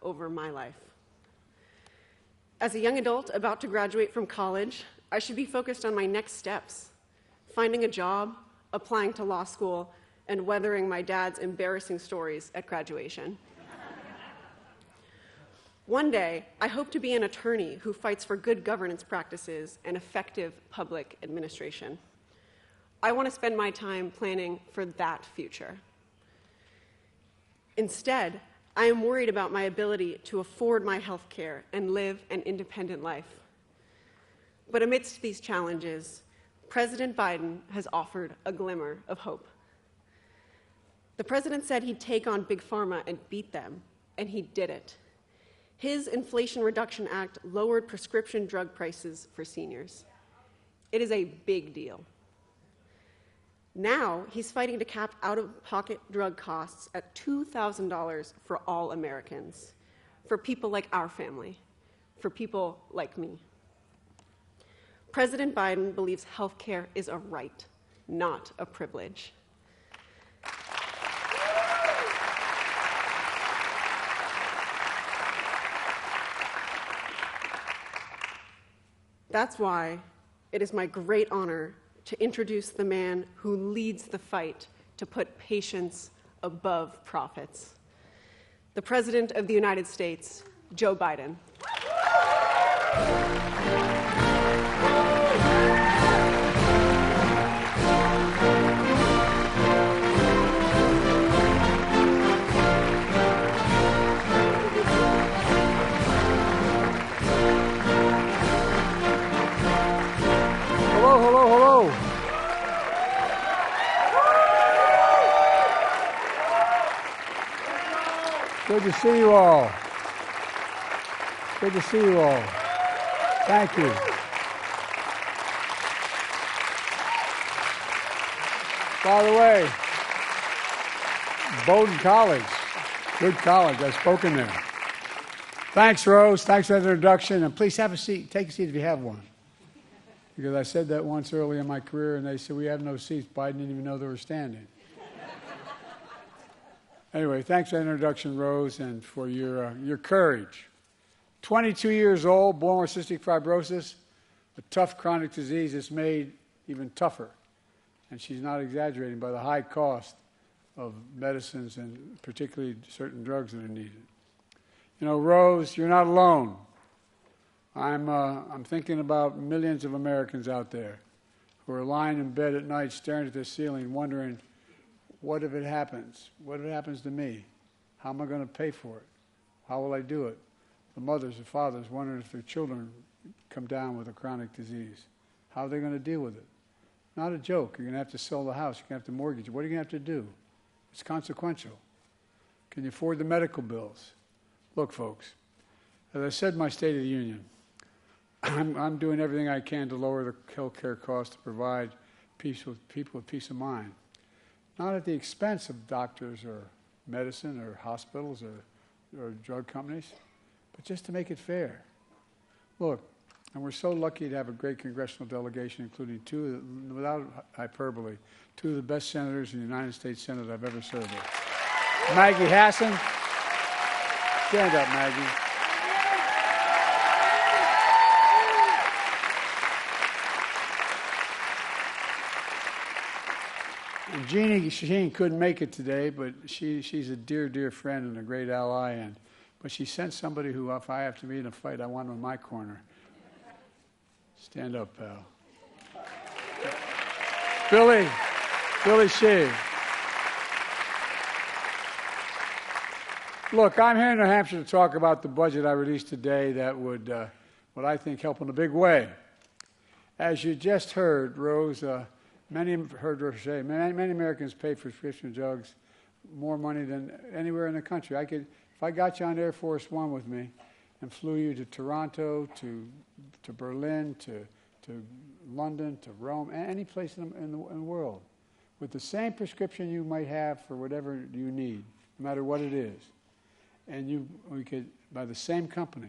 over my life. As a young adult about to graduate from college, I should be focused on my next steps, finding a job, applying to law school, and weathering my dad's embarrassing stories at graduation. One day, I hope to be an attorney who fights for good governance practices and effective public administration. I want to spend my time planning for that future. Instead, I am worried about my ability to afford my health care and live an independent life. But amidst these challenges, President Biden has offered a glimmer of hope. The president said he'd take on Big Pharma and beat them, and he did it. His Inflation Reduction Act lowered prescription drug prices for seniors. It is a big deal. Now he's fighting to cap out-of-pocket drug costs at $2,000 for all Americans, for people like our family, for people like me. President Biden believes health care is a right, not a privilege. That's why it is my great honor to introduce the man who leads the fight to put patients above profits, the President of the United States, Joe Biden. Hello. Good to see you all. Good to see you all. Thank you. By the way, Bowdoin College, good college. I've spoken there. Thanks, Rose. Thanks for that introduction. And please have a seat. Take a seat if you have one. Because I said that once early in my career, and they said, we have no seats. Biden didn't even know they were standing. Anyway, thanks for that introduction, Rose, and for your courage. 22 years old, born with cystic fibrosis, a tough chronic disease that's made even tougher. And she's not exaggerating by the high cost of medicines and particularly certain drugs that are needed. You know, Rose, you're not alone. I'm thinking about millions of Americans out there who are lying in bed at night staring at the ceiling wondering, what if it happens? What if it happens to me? How am I going to pay for it? How will I do it? The mothers and fathers wondering if their children come down with a chronic disease. How are they going to deal with it? Not a joke. You're going to have to sell the house. You're going to have to mortgage it. What are you going to have to do? It's consequential. Can you afford the medical bills? Look, folks, as I said in my State of the Union, I'm doing everything I can to lower the health care costs to provide people with peace of mind. Not at the expense of doctors or medicine or hospitals or drug companies, but just to make it fair. Look, and we're so lucky to have a great congressional delegation, including without hyperbole, two of the best senators in the United States Senate I've ever served with. Maggie Hassan. Stand up, Maggie. And Jeannie Sheen couldn't make it today, but she's a dear, dear friend and a great ally. But she sent somebody who, if I have to be in a fight, I want him in my corner. Stand up, pal. Billy Shea. Look, I'm here in New Hampshire to talk about the budget I released today that would, what I think, help in a big way. As you just heard, Rose, many Americans pay for prescription drugs more money than anywhere in the country. If I got you on Air Force One with me and flew you to Toronto, to Berlin, to London, to Rome, any place in the world, with the same prescription you might have for whatever you need, no matter what it is, and we could, by the same company,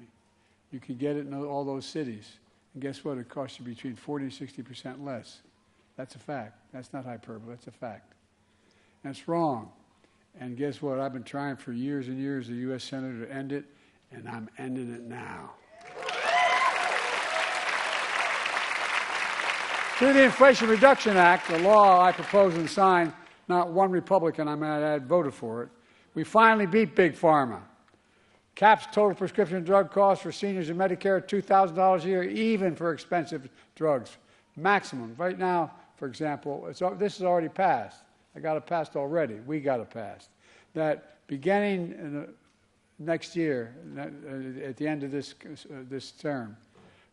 you could get it in all those cities. And guess what? It costs you between 40 and 60% less. That's a fact. That's not hyperbole. That's a fact. And it's wrong. And guess what? I've been trying for years and years, the U.S. Senator, to end it. and I'm ending it now. Through the Inflation Reduction Act, the law I proposed and signed, not one Republican, I might add, voted for it, we finally beat Big Pharma. Caps total prescription drug costs for seniors in Medicare at $2,000 a year, even for expensive drugs. Maximum. Right now, for example, this is already passed. I got it passed already. We got it passed. That beginning in the next year, at the end of this term,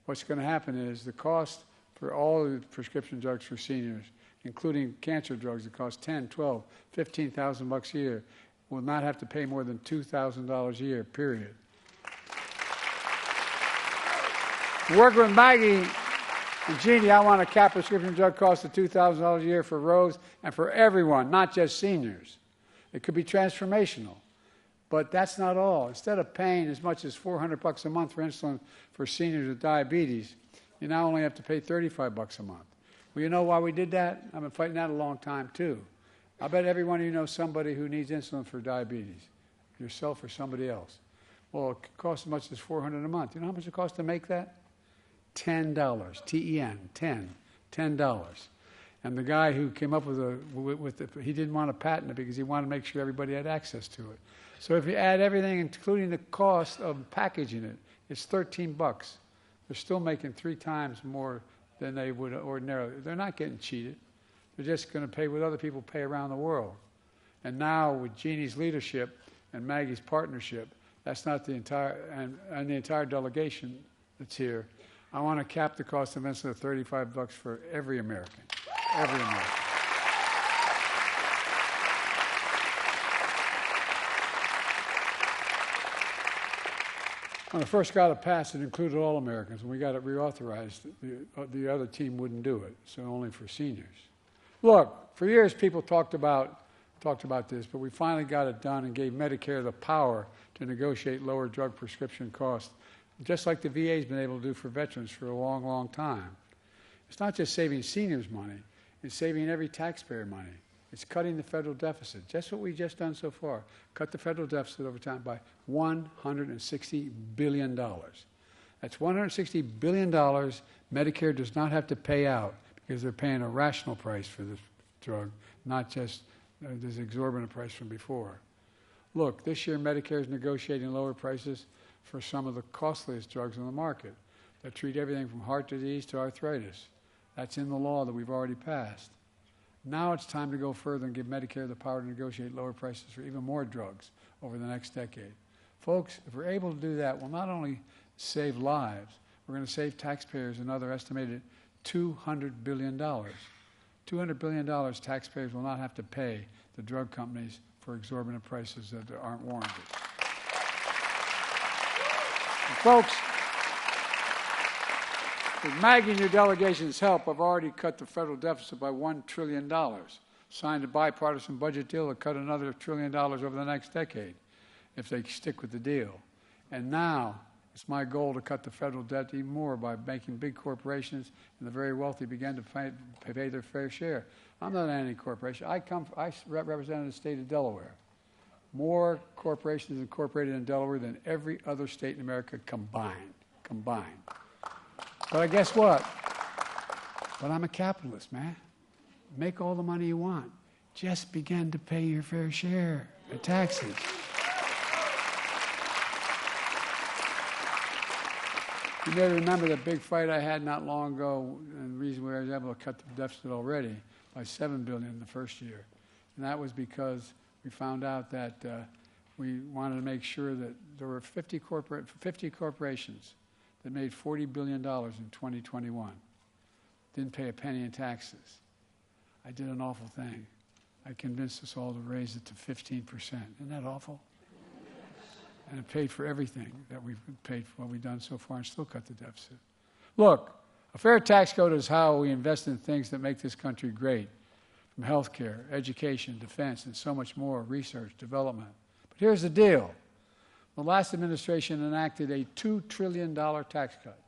what's going to happen is the cost for all the prescription drugs for seniors, including cancer drugs that cost $10,000, $12,000, $15,000 a year, will not have to pay more than $2,000 a year, period. To work with Maggie and Jeannie, I want to cap prescription drug costs to $2,000 a year for Rose and for everyone, not just seniors. It could be transformational. But that's not all. Instead of paying as much as $400 a month for insulin for seniors with diabetes, you now only have to pay $35 a month. Well, you know why we did that? I've been fighting that a long time, too. I bet every one of you knows somebody who needs insulin for diabetes, yourself or somebody else. Well, it costs as much as $400 a month. You know how much it costs to make that? $10, T-E-N, $10. And the guy who came up he didn't want to patent it because he wanted to make sure everybody had access to it. So if you add everything, including the cost of packaging it, it's $13. They're still making 3 times more than they would ordinarily. They're not getting cheated. They're just going to pay what other people pay around the world. And now with Jeannie's leadership and Maggie's partnership, that's not the entire, and the entire delegation that's here, I want to cap the cost of insulin at $35 for every American. Every American. When I first got it passed, it included all Americans. When we got it reauthorized, the other team wouldn't do it, so only for seniors. Look, for years people talked about this, but we finally got it done and gave Medicare the power to negotiate lower drug prescription costs, just like the VA's been able to do for veterans for a long, long time. It's not just saving seniors money, it's saving every taxpayer money. It's cutting the federal deficit. Just what we've just done so far. Cut the federal deficit over time by $160 billion. That's $160 billion Medicare does not have to pay out because they're paying a rational price for this drug, not just this exorbitant price from before. Look, this year Medicare is negotiating lower prices for some of the costliest drugs on the market that treat everything from heart disease to arthritis. That's in the law that we've already passed. Now it's time to go further and give Medicare the power to negotiate lower prices for even more drugs over the next decade. Folks, if we're able to do that, we'll not only save lives, we're going to save taxpayers another estimated $200 billion. $200 billion taxpayers will not have to pay the drug companies for exorbitant prices that aren't warranted. And folks, with Maggie and your delegation's help, I've already cut the federal deficit by $1 trillion. Signed a bipartisan budget deal to cut another $1 trillion over the next decade if they stick with the deal. And now it's my goal to cut the federal debt even more by making big corporations and the very wealthy begin to pay their fair share. I'm not anti-corporation. I represent the state of Delaware. More corporations incorporated in Delaware than every other state in America combined. But guess what? But I'm a capitalist, man. Make all the money you want. Just begin to pay your fair share of taxes. You may remember the big fight I had not long ago, and the reason we were able to cut the deficit already by $7 billion in the first year. And that was because we found out that we wanted to make sure that there were 50 corporations that made $40 billion in 2021. Didn't pay a penny in taxes. I did an awful thing. I convinced us all to raise it to 15%. Isn't that awful? And it paid for everything that we've paid for what we've done so far and still cut the deficit. Look, a fair tax code is how we invest in things that make this country great, from health care, education, defense, and so much more, research, development. But here's the deal. The last administration enacted a $2 trillion tax cut.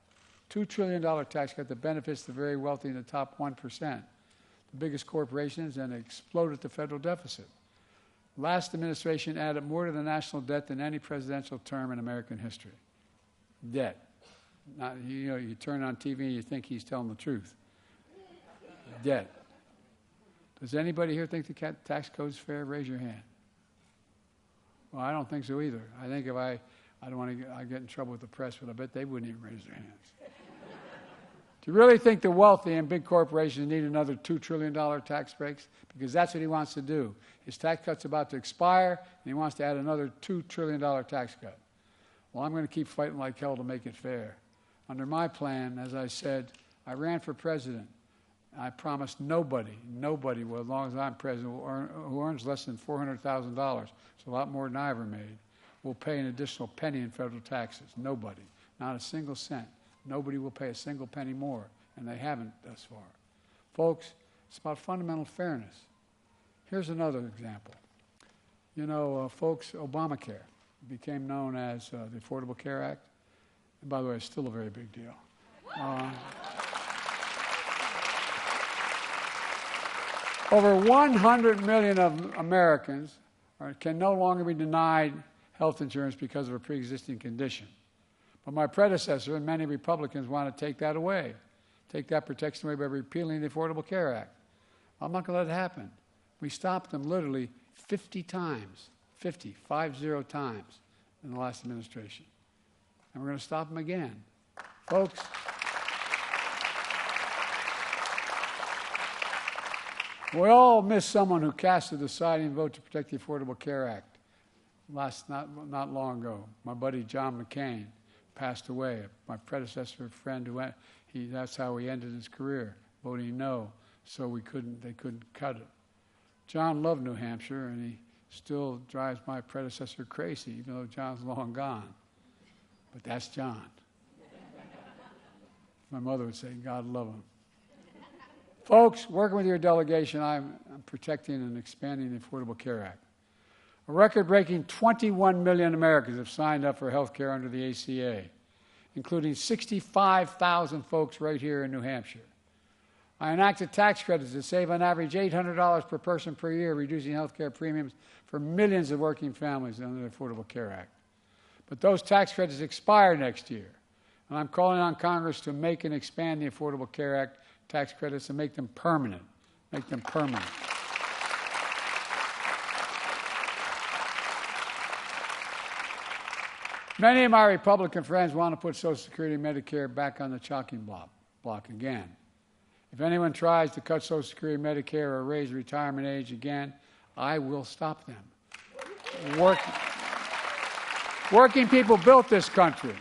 $2 trillion tax cut that benefits the very wealthy in the top 1%, the biggest corporations, and exploded the federal deficit. Last administration added more to the national debt than any presidential term in American history. Debt. Not, you turn on TV and you think he's telling the truth. Debt. Does anybody here think the tax code is fair? Raise your hand. Well, I don't think so either. I think if I don't want to get in trouble with the press, but I bet they wouldn't even raise their hands. Do you really think the wealthy and big corporations need another $2 trillion tax breaks? Because that's what he wants to do. His tax cut's about to expire, and he wants to add another $2 trillion tax cut. Well, I'm going to keep fighting like hell to make it fair. Under my plan, as I said, I ran for president. I promised nobody, well, as long as I'm president, who earns less than $400,000, it's a lot more than I ever made, will pay an additional penny in federal taxes. Nobody. Not a single cent. Nobody will pay a single penny more, and they haven't thus far. Folks, it's about fundamental fairness. Here's another example. Folks, Obamacare became known as the Affordable Care Act. And by the way, it's still a very big deal. Over 100 million of Americans can no longer be denied health insurance because of a pre-existing condition. But my predecessor and many Republicans want to take that away, take that protection away by repealing the Affordable Care Act. I'm not going to let it happen. We stopped them literally 50 times, 50 times in the last administration. And we're going to stop them again. Folks, we all miss someone who cast a deciding vote to protect the Affordable Care Act not long ago. My buddy John McCain passed away, my predecessor friend that's how he ended his career, voting no, so they couldn't cut it. John loved New Hampshire, and he still drives my predecessor crazy, even though John's long gone. But that's John. My mother would say, God love him. Folks, working with your delegation, I'm protecting and expanding the Affordable Care Act. A record-breaking 21 million Americans have signed up for health care under the ACA, including 65,000 folks right here in New Hampshire. I enacted tax credits that save on average $800 per person per year, reducing health care premiums for millions of working families under the Affordable Care Act. But those tax credits expire next year, and I'm calling on Congress to make and expand the Affordable Care Act tax credits and make them permanent. Make them permanent. Many of my Republican friends want to put Social Security and Medicare back on the chopping block again. If anyone tries to cut Social Security and Medicare or raise retirement age again, I will stop them. Working people built this country.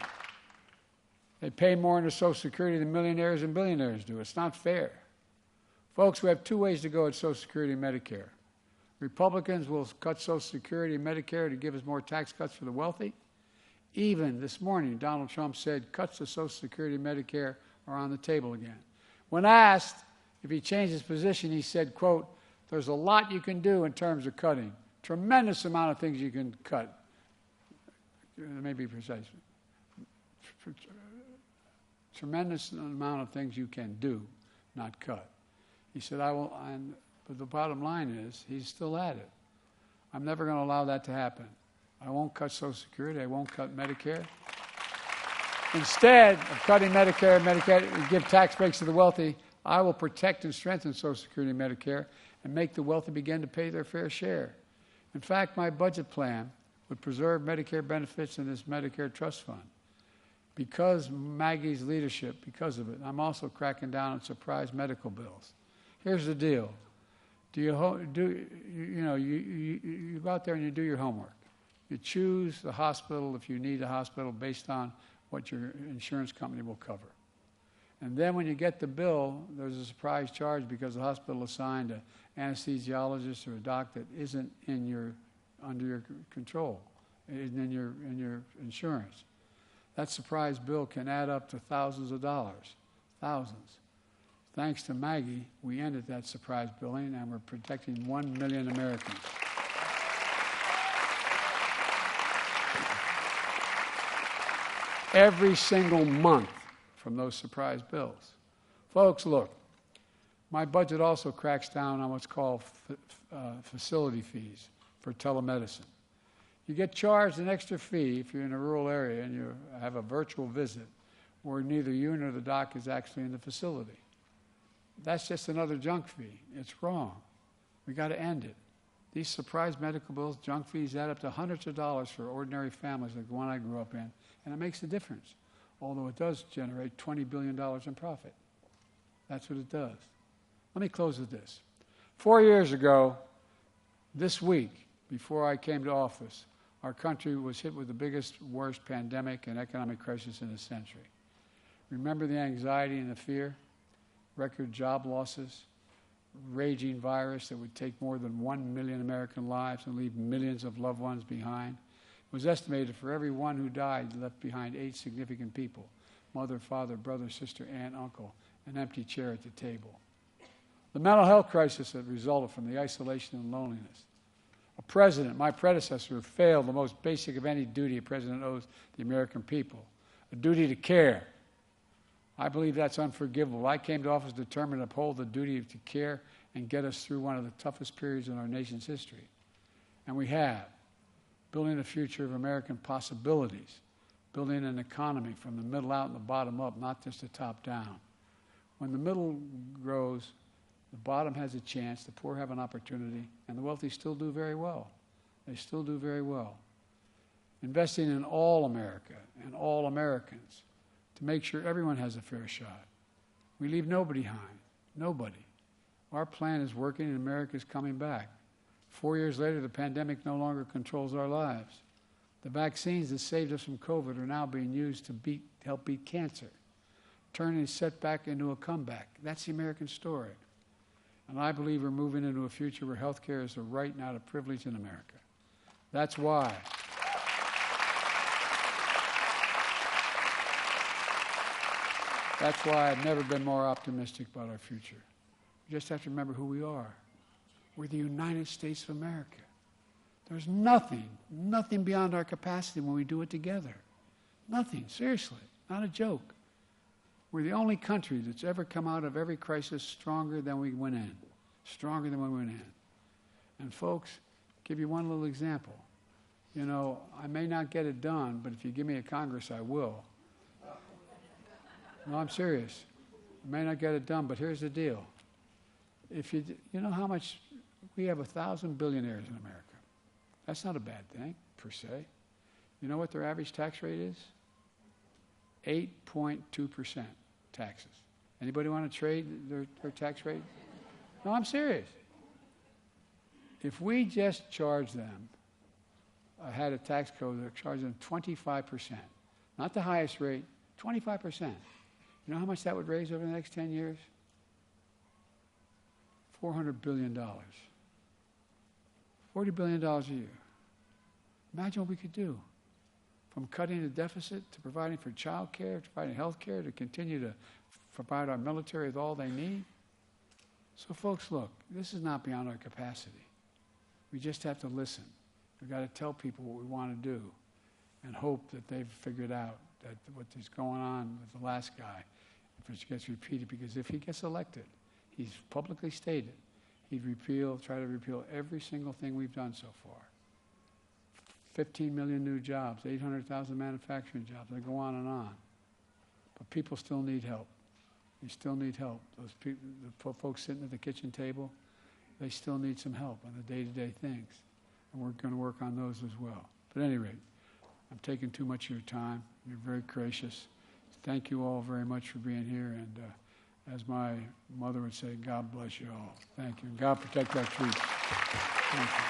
They pay more into Social Security than millionaires and billionaires do. It's not fair. Folks, we have two ways to go at Social Security and Medicare. Republicans will cut Social Security and Medicare to give us more tax cuts for the wealthy. Even this morning, Donald Trump said cuts to Social Security and Medicare are on the table again. When asked if he changed his position, he said, quote, there's a lot you can do in terms of cutting. Tremendous amount of things you can cut. Let me be precise. Tremendous amount of things you can do, not cut. He said, but the bottom line is, he's still at it. I'm never going to allow that to happen. I won't cut Social Security. I won't cut Medicare. Instead of cutting Medicare and give tax breaks to the wealthy, I will protect and strengthen Social Security and Medicare and make the wealthy begin to pay their fair share. In fact, my budget plan would preserve Medicare benefits in this Medicare trust fund. Because Maggie's leadership, because of it, I'm also cracking down on surprise medical bills. Here's the deal. You go out there and you do your homework. You choose the hospital if you need a hospital based on what your insurance company will cover. And then when you get the bill, there's a surprise charge because the hospital assigned an anesthesiologist or a doc that isn't under your control, isn't in your insurance. That surprise bill can add up to thousands of dollars, thousands. Thanks to Maggie, we ended that surprise billing and we're protecting 1 million Americans. Every single month from those surprise bills. Folks, look, my budget also cracks down on what's called facility fees. for telemedicine. You get charged an extra fee if you're in a rural area and you have a virtual visit where neither you nor the doc is actually in the facility. That's just another junk fee. It's wrong. We got to end it. These surprise medical bills, junk fees, add up to hundreds of dollars for ordinary families like the one I grew up in, and it makes a difference, although it does generate $20 billion in profit. That's what it does. Let me close with this. 4 years ago, this week, before I came to office, our country was hit with the biggest, worst pandemic and economic crisis in a century. Remember the anxiety and the fear? Record job losses, raging virus that would take more than 1 million American lives and leave millions of loved ones behind. It was estimated for every one who died, left behind 8 significant people: mother, father, brother, sister, aunt, uncle, an empty chair at the table. The mental health crisis that resulted from the isolation and loneliness. A president, my predecessor, who failed the most basic of any duty a president owes the American people, a duty to care. I believe that's unforgivable. I came to office determined to uphold the duty to care and get us through one of the toughest periods in our nation's history. And we have. Building a future of American possibilities, building an economy from the middle out and the bottom up, not just the top down. When the middle grows, the bottom has a chance, the poor have an opportunity, and the wealthy still do very well. They still do very well. Investing in all America and all Americans to make sure everyone has a fair shot. We leave nobody behind, nobody. Our plan is working and America is coming back. 4 years later, the pandemic no longer controls our lives. The vaccines that saved us from COVID are now being used to help beat cancer, turning a setback into a comeback. That's the American story. And I believe we're moving into a future where health care is a right, not a privilege in America. That's why. That's why I've never been more optimistic about our future. We just have to remember who we are. We're the United States of America. There's nothing beyond our capacity when we do it together. Nothing, seriously, not a joke. We're the only country that's ever come out of every crisis stronger than we went in. Stronger than we went in. And folks, give you one little example. You know, I may not get it done, but if you give me a Congress, I will. No, I'm serious. I may not get it done, but here's the deal. If you know how much, we have 1,000 billionaires in America. That's not a bad thing, per se. You know what their average tax rate is? 8.2% taxes. Anybody want to trade their tax rate? No, I'm serious. If we just charge them, had a tax code that charged them 25%, not the highest rate, 25%. You know how much that would raise over the next 10 years? $400 billion. $40 billion a year. Imagine what we could do. From cutting the deficit to providing for child care, to providing health care, to continue to provide our military with all they need. So folks, look, this is not beyond our capacity. We just have to listen. We've got to tell people what we want to do and hope that they've figured out that what is going on with the last guy, if it gets repeated, because if he gets elected, he's publicly stated he'd try to repeal every single thing we've done so far. 15 million new jobs, 800,000 manufacturing jobs, they go on and on. But people still need help. They still need help. Those people, the folks sitting at the kitchen table, they still need some help on the day-to-day things. And we're going to work on those as well. But at any rate, I'm taking too much of your time. You're very gracious. Thank you all very much for being here. And as my mother would say, God bless you all. Thank you. And God protect our troops. Thank you.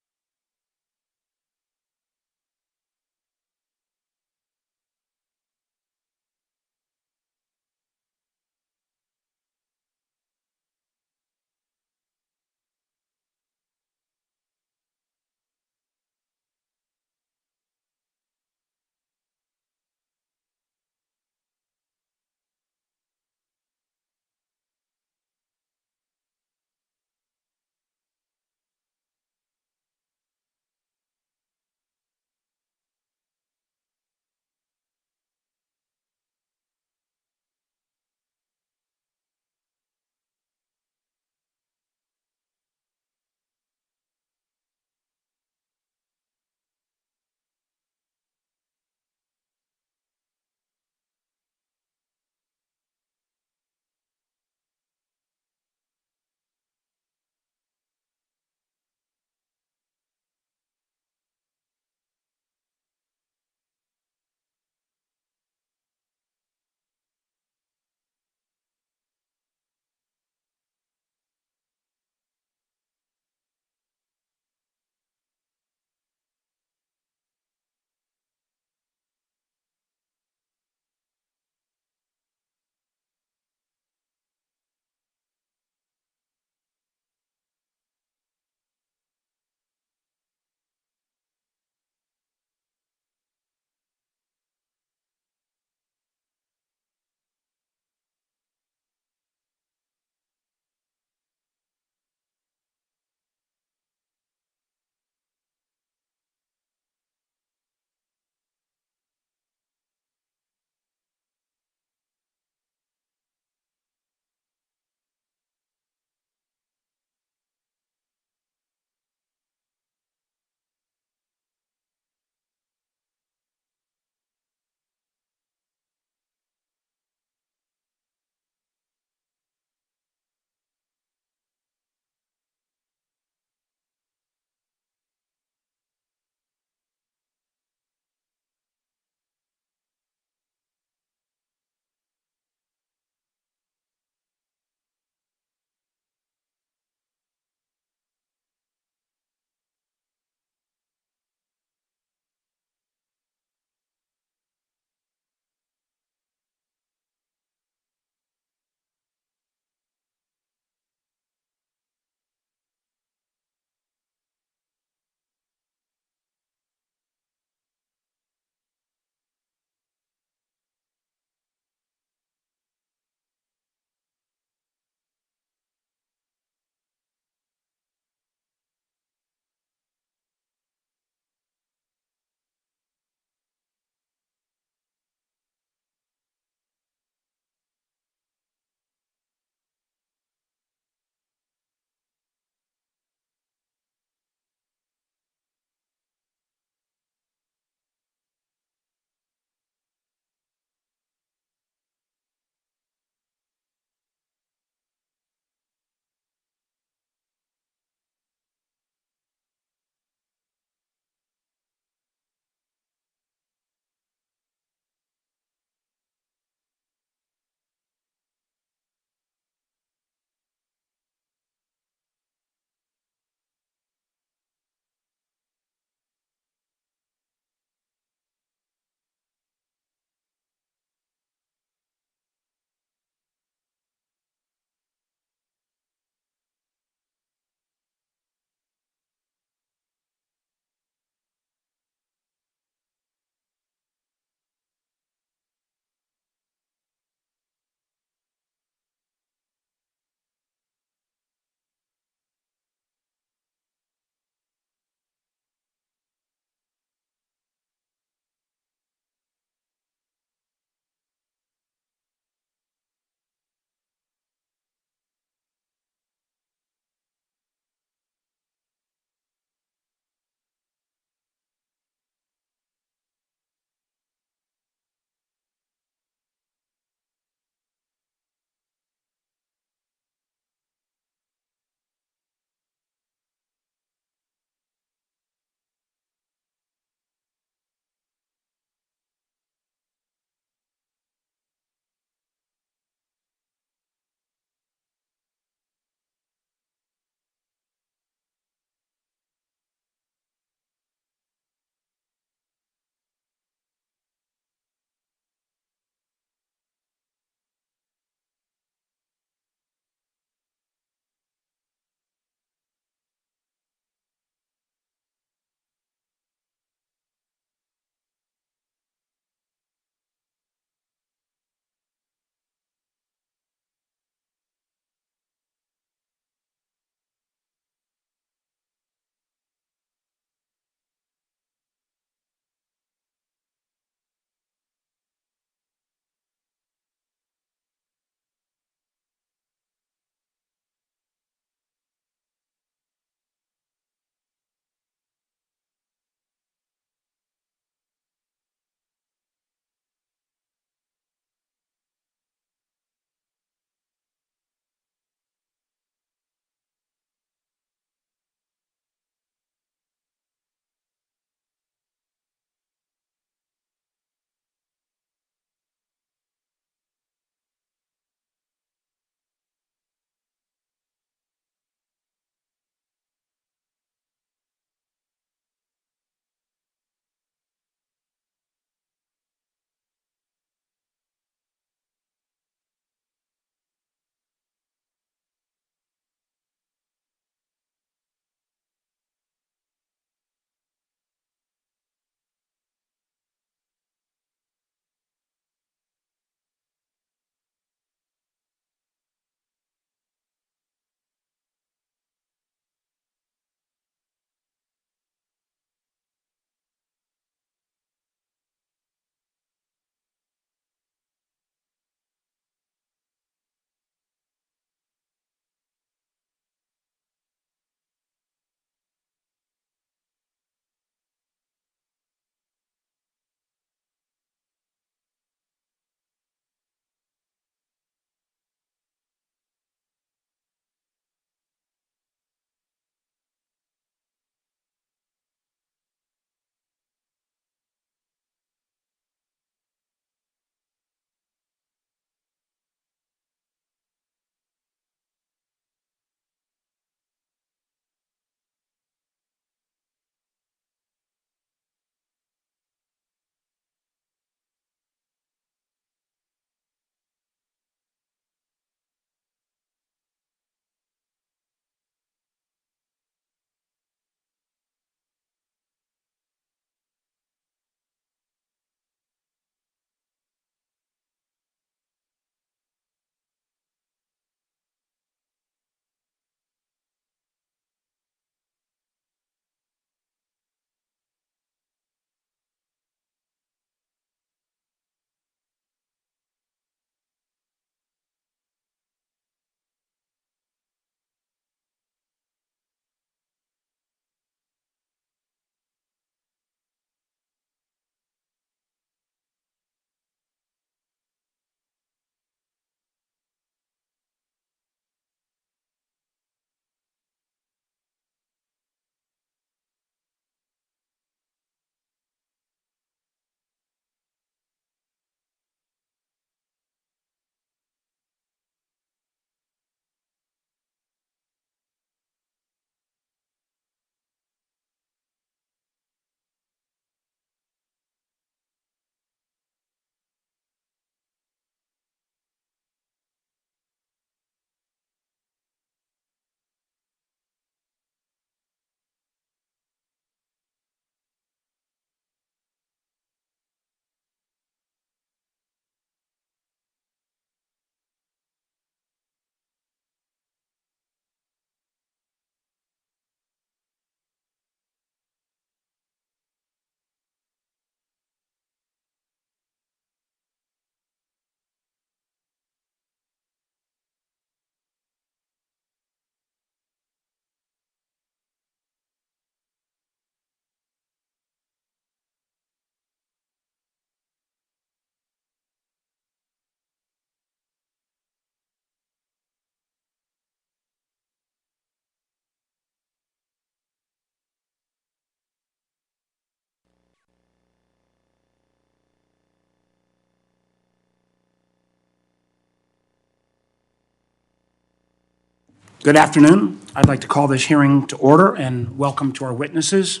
Good afternoon. I'd like to call this hearing to order and welcome to our witnesses,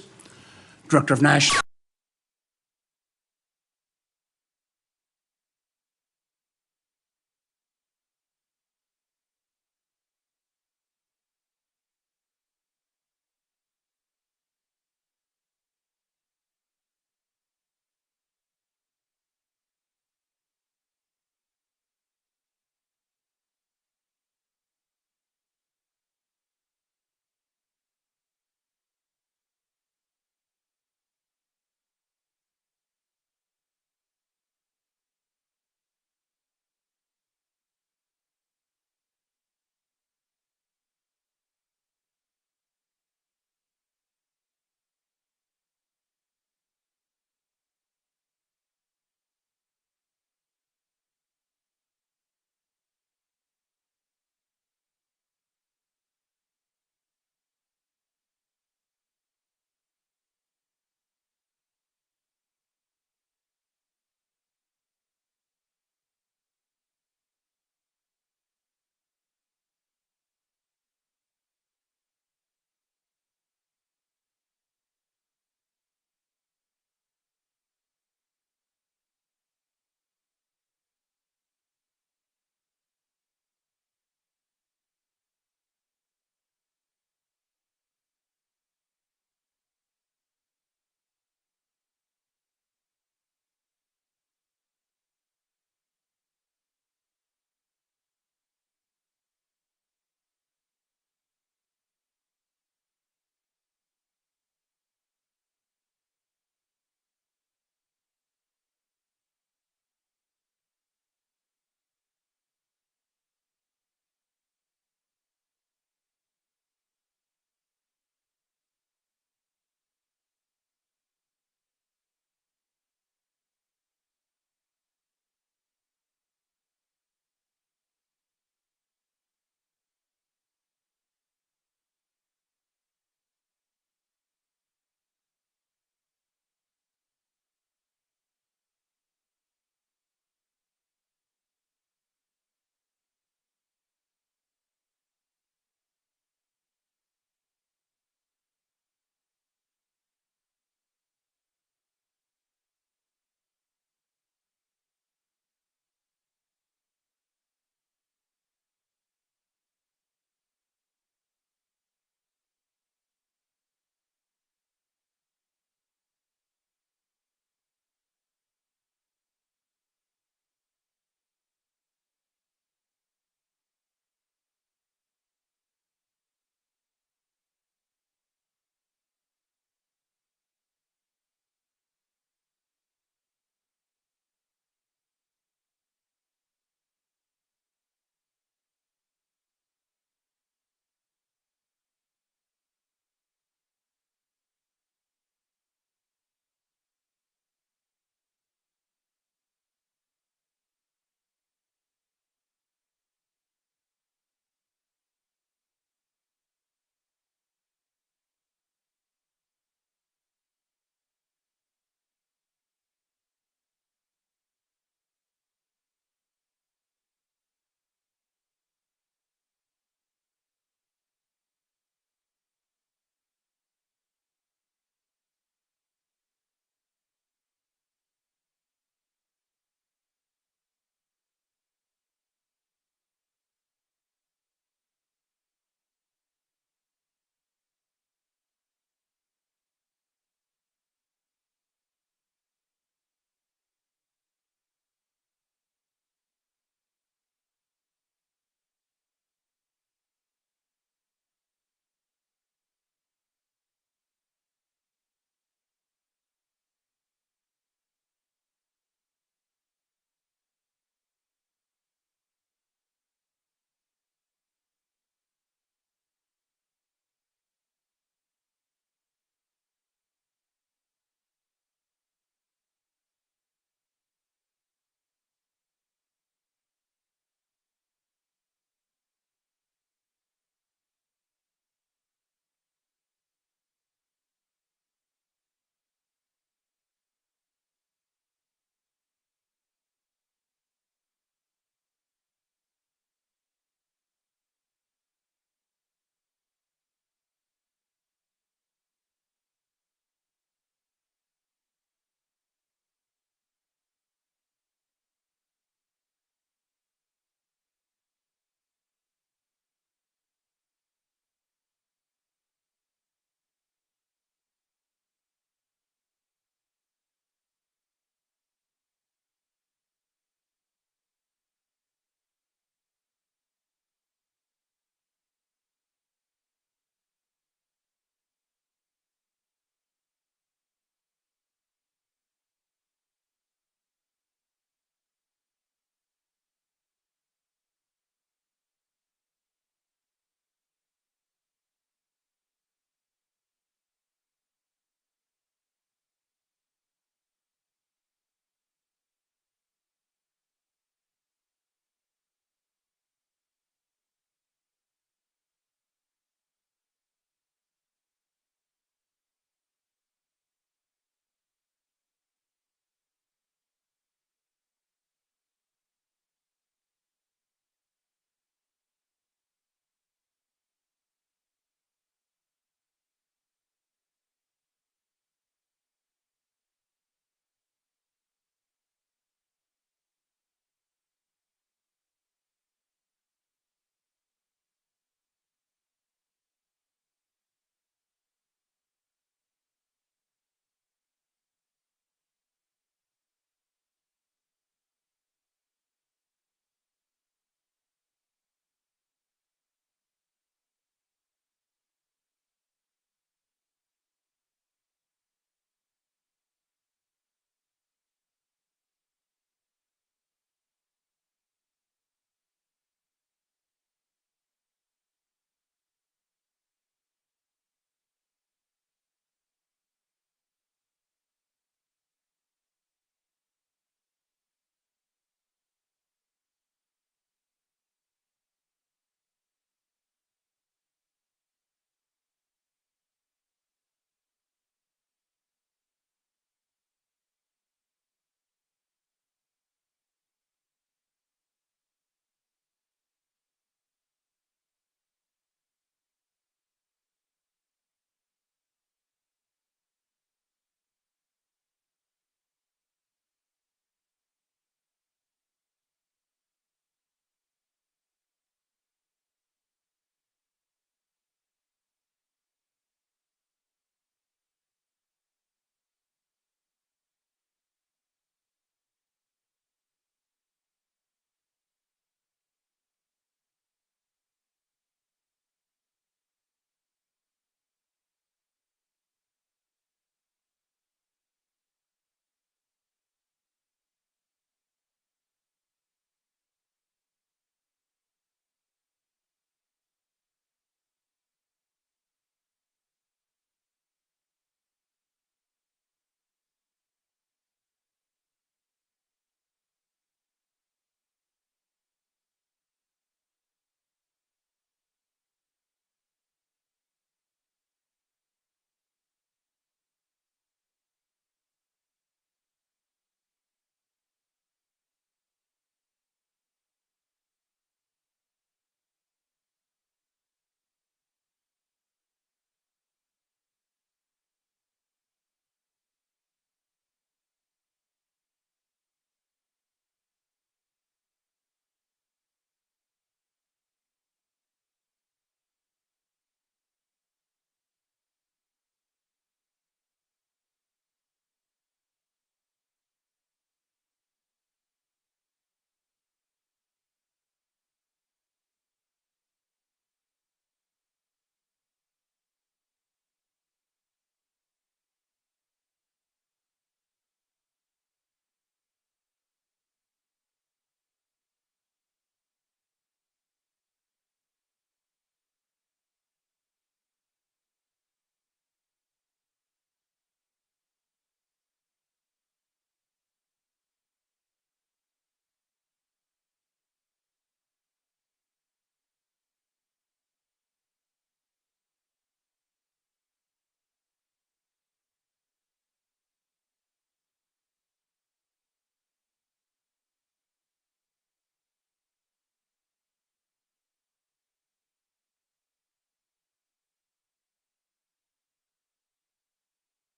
Director of National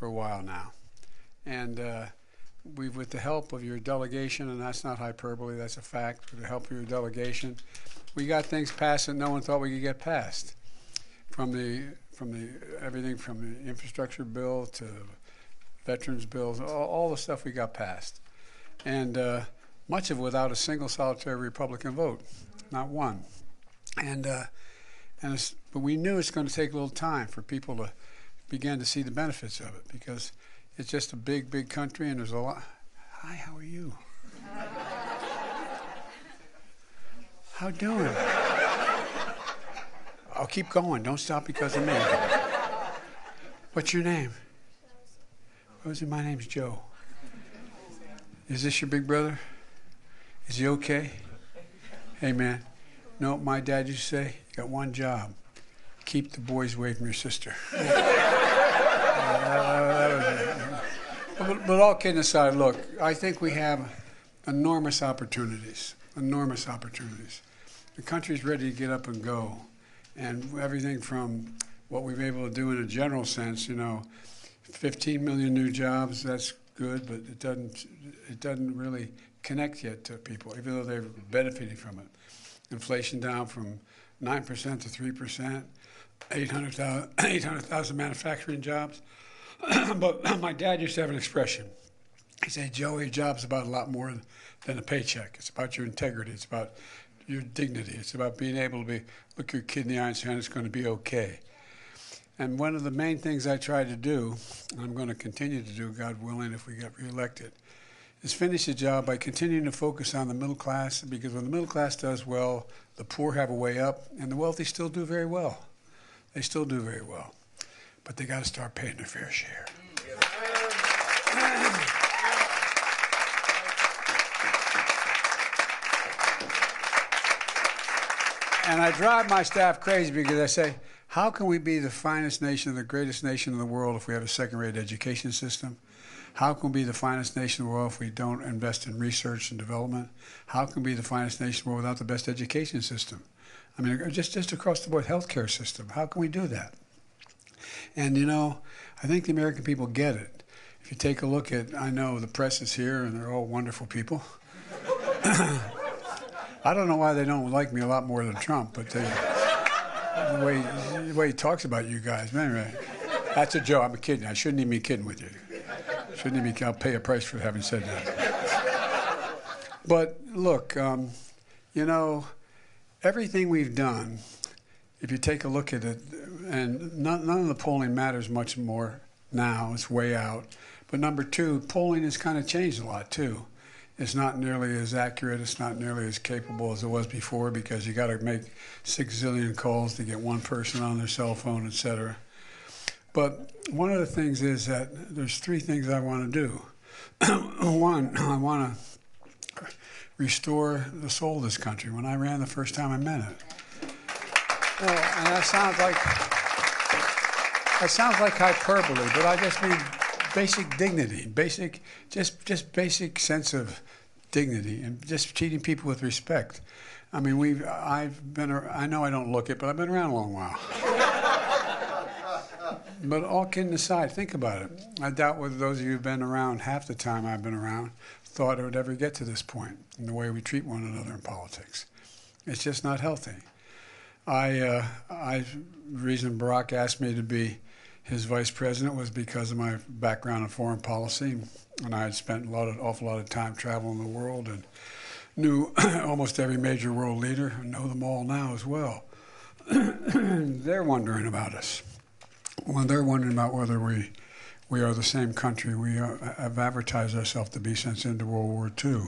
for a while now. And we've, with the help of your delegation, and that's not hyperbole, that's a fact, with the help of your delegation, we got things passed that no one thought we could get passed. Everything from the infrastructure bill to veterans bills, all the stuff we got passed. And much of it without a single solitary Republican vote, not one. But we knew it's going to take a little time for people to begin to see the benefits of it, because it's just a big, big country, and there's a lot. Hi, how are you? How doing? I'll keep going. Don't stop because of me. What's your name? Rosie, my name's Joe. Is this your big brother? Is he okay? Hey, man. No, my dad used to say, you got one job. Keep the boys away from your sister. But all kidding aside, look, I think we have enormous opportunities, enormous opportunities. The country's ready to get up and go. And everything from what we've been able to do in a general sense, 15 million new jobs, that's good, but it doesn't really connect yet to people, even though they're benefiting from it. Inflation down from 9% to 3%, 800,000 manufacturing jobs. But my dad used to have an expression. He said, Joe, your job's about a lot more than a paycheck. It's about your integrity. It's about your dignity. It's about being able to look your kid in the eye and saying it's going to be okay. And one of the main things I try to do, and I'm going to continue to do, God willing, if we get reelected, is finish the job by continuing to focus on the middle class, because when the middle class does well, the poor have a way up, and the wealthy still do very well. They still do very well. But they got to start paying their fair share. And I drive my staff crazy because I say, how can we be the finest nation, the greatest nation in the world if we have a second-rate education system? How can we be the finest nation in the world if we don't invest in research and development? How can we be the finest nation in the world without the best education system? I mean, just across the board, healthcare system. How can we do that? And, I think the American people get it. If you take a look at, I know the press is here, and they're all wonderful people. I don't know why they don't like me a lot more than Trump, but the way he talks about you guys. But anyway, that's a joke. I'm kidding. I shouldn't even be kidding with you. I'll pay a price for having said that. But look, everything we've done, if you take a look at it, and none of the polling matters much more now. It's way out. But number two, polling has kind of changed a lot, too. It's not nearly as accurate. It's not nearly as capable as it was before, because you got to make 6 zillion calls to get one person on their cell phone, et cetera. But one of the things is that there's 3 things I want to do. One, I want to restore the soul of this country. When I ran the first time, I meant it. Well, and that sounds like hyperbole, but I just mean basic dignity, just basic sense of dignity, and just treating people with respect. I mean, I know I don't look it, but I've been around a long while. But all kidding aside, think about it. I doubt whether those of you who've been around half the time I've been around thought it would ever get to this point in the way we treat one another in politics. It's just not healthy. The reason Barack asked me to be his vice president was because of my background in foreign policy, and I had spent an awful lot of time traveling the world and knew almost every major world leader, and know them all now as well. They're wondering about us. Well, they're wondering about whether we are the same country we have advertised ourselves to be since into World War II.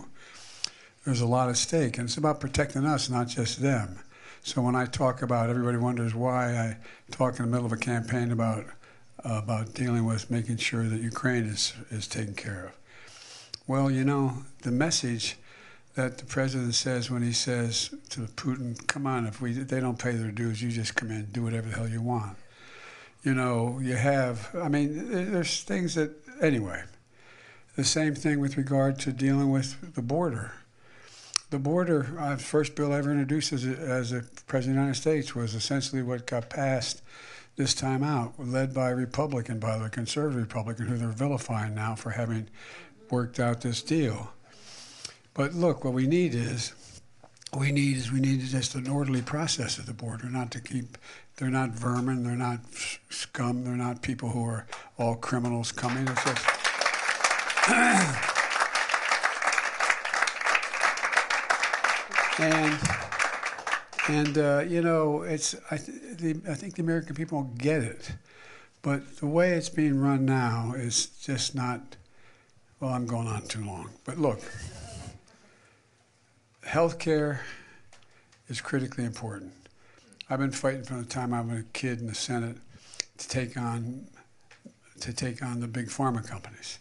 There's a lot at stake, and it's about protecting us, not just them. So when I talk about, everybody wonders why I talk in the middle of a campaign about dealing with making sure that Ukraine is taken care of. Well, the message that the president says when he says to Putin, come on, if they don't pay their dues, you just come in, do whatever the hell you want. There's things that, anyway, the same thing with regard to dealing with the border. The border, the first bill I ever introduced as a president of the United States was essentially what got passed this time out, led by a Republican, by the conservative Republican, who they're vilifying now for having worked out this deal. But look, what we need is just an orderly process at the border, not to keep. They're not vermin, they're not scum, they're not people who are all criminals coming. It's just you know, I think the American people get it, but the way it's being run now is just not. Well, I'm going on too long, but look, healthcare is critically important. I've been fighting from the time I was a kid in the Senate to take on the big pharma companies.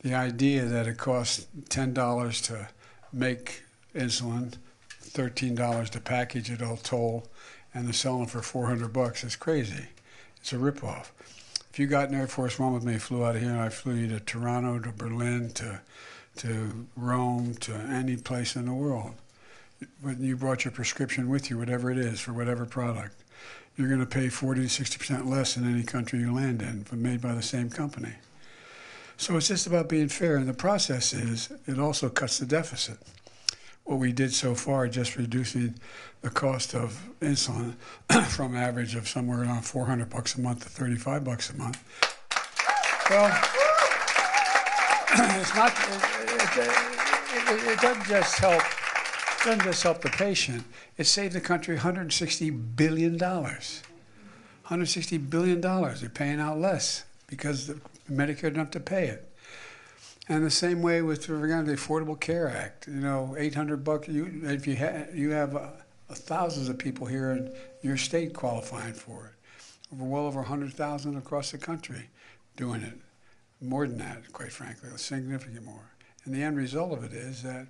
The idea that it costs $10 to make insulin, $13 to package it all told, and they're selling for $400 is crazy. It's a ripoff. If you got in Air Force One with me, flew out of here, and I flew you to Toronto, to Berlin, to Rome, to any place in the world. When you brought your prescription with you, whatever it is, for whatever product, you're going to pay 40 to 60% less in any country you land in, but made by the same company. So it's just about being fair, and the process is it also cuts the deficit. What we did so far, just reducing the cost of insulin from an average of somewhere around $400 a month to $35 a month. Well, it's not. It doesn't just help. It doesn't just help the patient. It saved the country $160 billion. $160 billion. They're paying out less because the Medicare didn't have to pay it. And the same way with the Affordable Care Act. You know, $800. If you have thousands of people here in your state qualifying for it, well over 100,000 across the country doing it. More than that, quite frankly, significantly more. And the end result of it is that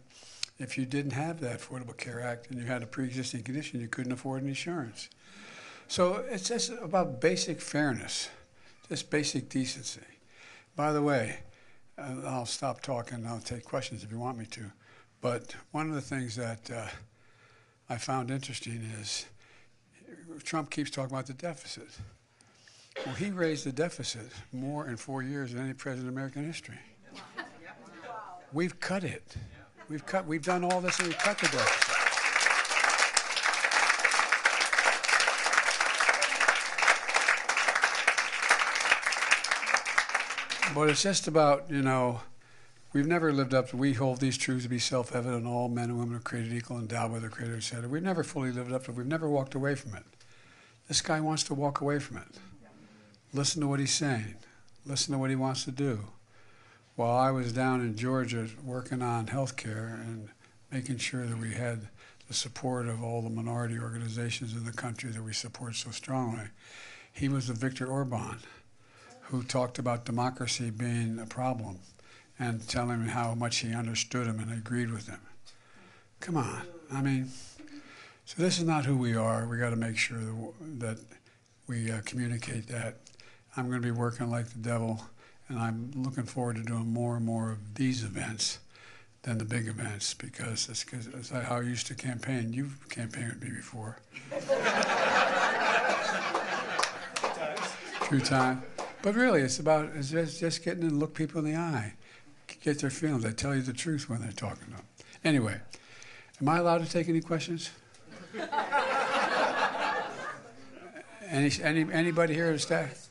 if you didn't have that Affordable Care Act and you had a pre-existing condition, you couldn't afford insurance. So it's just about basic fairness, just basic decency. By the way, I'll stop talking and I'll take questions if you want me to. But one of the things that I found interesting is Trump keeps talking about the deficit. Well, he raised the deficit more in 4 years than any president in American history. We've cut it. We've done all this and we've cut the deficit. But it's just about, you know, we've never lived up to, we hold these truths to be self-evident, all men and women are created equal, endowed with their Creator, etc. We've never fully lived up to it. We've never walked away from it. This guy wants to walk away from it. Listen to what he's saying. Listen to what he wants to do. While I was down in Georgia working on health care and making sure that we had the support of all the minority organizations in the country that we support so strongly, he was the Viktor Orban who talked about democracy being a problem and telling me how much he understood him and agreed with him. Come on. I mean, so this is not who we are. We got to make sure that we communicate that. I'm going to be working like the devil, and I'm looking forward to doing more and more of these events than the big events because that's how I used to campaign. You've campaigned with me before. True time. But really, it's just getting to look people in the eye, get their feelings. They tell you the truth when they're talking to them. Anyway, am I allowed to take any questions? Anybody here at staff?